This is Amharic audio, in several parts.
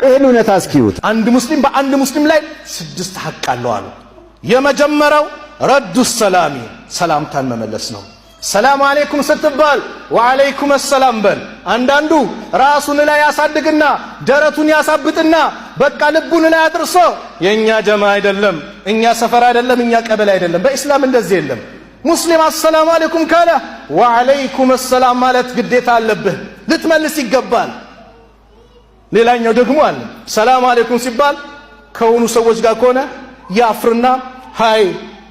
ይሄን እውነት አስኪዩት። አንድ ሙስሊም በአንድ ሙስሊም ላይ 6 ሐቅ አለው አሉ። የመጀመሪያው ረዱ ሰላሚ ሰላምታን መመለስ ነው። ሰላም አለይኩም ስትባል ወአለይኩም ሰላም በል። አንዳንዱ ራሱን ላይ ያሳድግና ደረቱን ያሳብጥና በቃ ልቡን ላይ አጥርሶ የኛ ጀማ አይደለም፣ እኛ ሰፈር አይደለም፣ እኛ ቀበሌ አይደለም። በእስላም እንደዚህ የለም። ሙስሊም አሰላሙ አለይኩም ካለ ወአለይኩም ሰላም ማለት ግዴታ አለብህ፣ ልትመልስ ይገባል። ሌላኛው ደግሞ አለ ሰላም አለይኩም ሲባል ከሆኑ ሰዎች ጋር ከሆነ ያፍርና ሃይ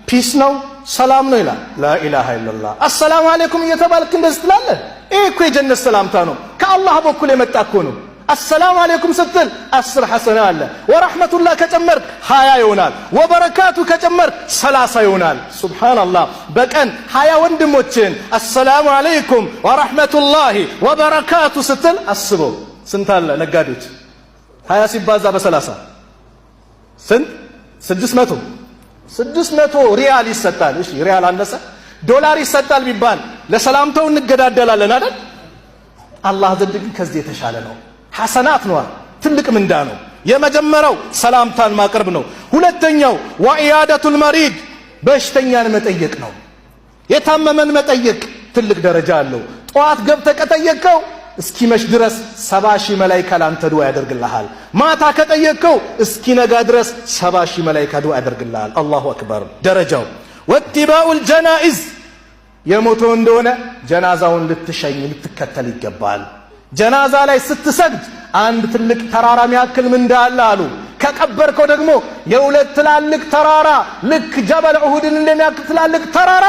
ፒስ ነው ሰላም ነው ይላል። ላኢላሃ ኢላላህ አሰላሙ አለይኩም እየተባልክ እንደዚህ ትላለህ። ይሄ እኮ የጀነት ሰላምታ ነው፣ ከአላህ በኩል የመጣ እኮ ነው። አሰላሙ አለይኩም ስትል 10 ሐሰና አለ። ወራህመቱላህ ከጨመርክ 20 ይሆናል። ወበረካቱ ከጨመርክ 30 ይሆናል። ሱብሃንአላህ በቀን 20 ወንድሞችን አሰላሙ አለይኩም ወራህመቱላሂ ወበረካቱ ስትል አስበው ስንት አለ? ነጋዴዎች 20 ሲባዛ በ30 ስንት? 600 ሪያል ይሰጣል። እሺ ሪያል አነሰ ዶላር ይሰጣል ቢባል ለሰላምታው እንገዳደላለን አይደል? አላህ ዘንድ ግን ከዚህ የተሻለ ነው። ሐሰናት ነው፣ ትልቅ ምንዳ ነው። የመጀመሪያው ሰላምታን ማቅረብ ነው። ሁለተኛው ወኢያደቱል መሪድ በሽተኛን መጠየቅ ነው። የታመመን መጠየቅ ትልቅ ደረጃ አለው። ጠዋት ገብተህ ከጠየቅከው እስኪመሽ ድረስ 70,000 መላእክት ላንተ ዱዓ ያደርግልሃል። ማታ ከጠየቅከው እስኪነጋ ድረስ 70,000 መላእክት ዱዓ ያደርግልሃል። አላሁ አክበር። ደረጃው ወትባኡል ጀናኢዝ የሞተው እንደሆነ ጀናዛውን ልትሸኝ ልትከተል ይገባል። ጀናዛ ላይ ስትሰግድ አንድ ትልቅ ተራራ የሚያክል ምንዳ አለ አሉ። ከቀበርከው ደግሞ የሁለት ትላልቅ ተራራ ልክ ጀበል ኡሁድን እንደሚያክል ትላልቅ ተራራ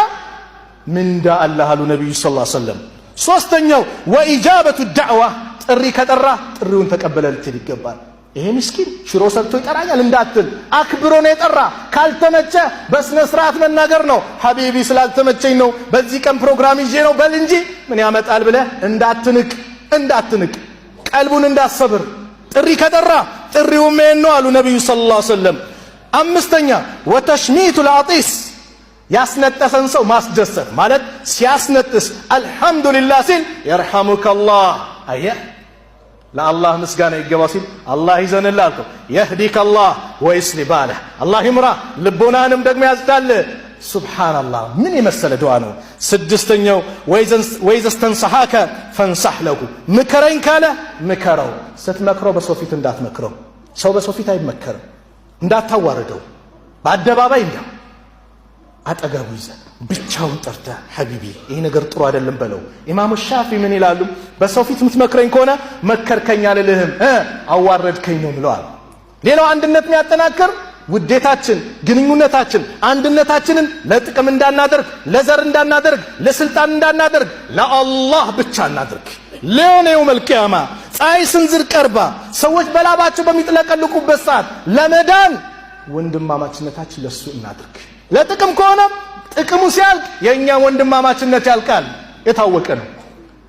ምንዳ አለ አሉ ነብዩ ሰለላሁ ዐለይሂ ወሰለም። ሶስተኛው ወኢጃበቱ ዳዕዋ ጥሪ ከጠራ ጥሪውን ተቀበለ ልትል ይገባል። ይሄ ምስኪን ሽሮ ሰርቶ ይጠራኛል እንዳትል፣ አክብሮ ነው የጠራ። ካልተመቸ በስነ ስርዓት መናገር ነው። ሐቢቢ ስላልተመቸኝ ነው በዚህ ቀን ፕሮግራም ይዤ ነው በል እንጂ ምን ያመጣል ብለህ እንዳትንቅ ቀልቡን እንዳሰብር። ጥሪ ከጠራ ጥሪው ምን ነው አሉ ነብዩ ሰለላሁ ዐለይሂ ወሰለም። አምስተኛ ወተሽሚቱል አጢስ ያስነጠሰን ሰው ማስደሰት ማለት ሲያስነጥስ አልሐምዱሊላህ ሲል የርሐሙከላህ አየህ ለአላህ ምስጋና ይገባው ሲል አላህ ይዘንልህ አልከው። የህዲከላህ ወይስሊ ባለህ አላህ ይምራ ልቦናንም ደግሞ ያዝዳል። ሱብሃንአላህ ምን የመሰለ ዱዓ ነው። ስድስተኛው ወይዘስተንሰሐከ ፈንሰሕ ለሁ ምከረኝ ካለ ምከረው። ስትመክረው በሰው ፊት እንዳትመክረው። ሰው በሰው ፊት አይመከርም። እንዳታዋርደው በአደባባይ እንዳው አጠገቡ ይዘህ ብቻውን ጠርተህ ሐቢቢ ይሄ ነገር ጥሩ አይደለም በለው። ኢማሙ ሻፊ ምን ይላሉ? በሰው ፊት የምትመክረኝ ከሆነ መከርከኝ አልልህም አዋረድከኝ ነው ብለዋል። ሌላው አንድነት የሚያጠናክር ውዴታችን፣ ግንኙነታችን፣ አንድነታችንን ለጥቅም እንዳናደርግ፣ ለዘር እንዳናደርግ፣ ለስልጣን እንዳናደርግ ለአላህ ብቻ እናድርግ። ለኔው መልቂያማ ፀሐይ ስንዝር ቀርባ ሰዎች በላባቸው በሚጥለቀልቁበት ሰዓት ለመዳን ወንድማማችነታችን ለሱ እናድርግ። ለጥቅም ከሆነ ጥቅሙ ሲያልቅ የኛ ወንድማማችነት ያልቃል። የታወቀ ነው።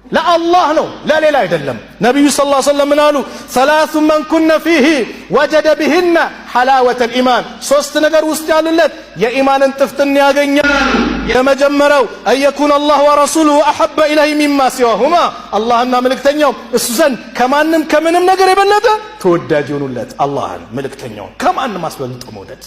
ለአላህ ነው ለሌላ አይደለም። ነብዩ ሰለላሁ ዐለይሂ ወሰለም አሉ ሰላሱ መን ኩነ ፊሂ ወጀደ ቢሂነ ሐላወተል ኢማን። ሶስት ነገር ውስጥ ያሉለት የኢማንን ጥፍጥና ያገኛል። የመጀመሪያው አየኩን አላህ ወረሱሉሁ አሐበ ኢለይሂ ሚማ ሲዋሁማ አላህና መልእክተኛው እሱ ዘንድ ከማንም ከምንም ነገር የበለጠ ተወዳጅ ይሆኑለት። አላህን መልእክተኛውን ከማንም አስበልጦ መውደድ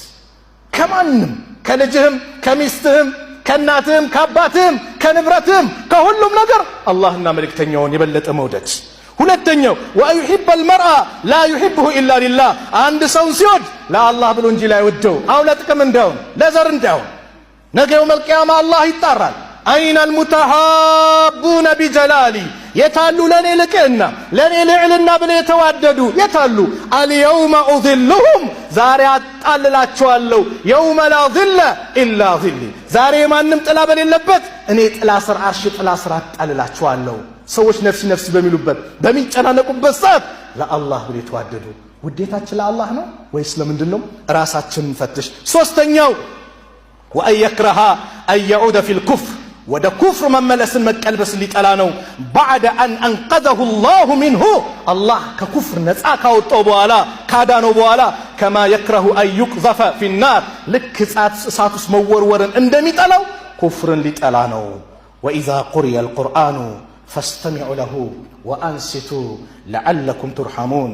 ከማንም ከልጅህም ከሚስትህም ከእናትህም ከአባትህም ከንብረትህም ከሁሉም ነገር አላህና መልእክተኛውን የበለጠ መውደድ። ሁለተኛው ወዩሂበል መርአ ላ ዩሂብሁ ኢላ ሊላህ አንድ ሰውን ሲወድ ለአላህ ብሎ እንጂ ላይወደው አው ለጥቅም እንዳይሆን ለዘር እንዳይሆን። ነገ የውመል ቂያማ አላህ ይጣራል። አይነል ሙተሃቡነ ቢጀላሊ የታሉ ለኔ ልቅና ለኔ ልዕልና ብለው የተዋደዱ የታሉ? አልየውመ ኡዝልሁም ዛሬ አጣልላቸዋለሁ። የውመ ላ ዚለ ኢላ ዚሊ ዛሬ ማንም ጥላ በሌለበት እኔ ጥላ ስር አርሽ ጥላ ስር አጣልላቸዋለሁ። ሰዎች ነፍሲ ነፍሲ በሚሉበት በሚጨናነቁበት ሰዓት ለአላህ ብለው የተዋደዱ ውዴታችን ለአላህ ነው ወይስ ለምንድን ነው? ራሳችንን ፈትሽ። ሶስተኛው ወአን የክረሃ አን የዑደ ፊል ኩፍር ወደ ኩፍር መመለስን መቀልበስን ሊጠላ ነው። ባዕደ አን አንቀዘሁ ላሁ ሚንሁ አላህ ከኩፍር ነፃ ካወጣው በኋላ ካዳነው በኋላ ከማ የክረሁ አን ዩቅዘፈ ፊናር ልክ እሳት ውስጥ መወርወርን እንደሚጠላው ኩፍርን ሊጠላ ነው። ወኢዛ ቁሪየ አልቁርአኑ ፈስተሚዑ ለሁ ወአንሲቱ ለዓለኩም ቱርሐሙን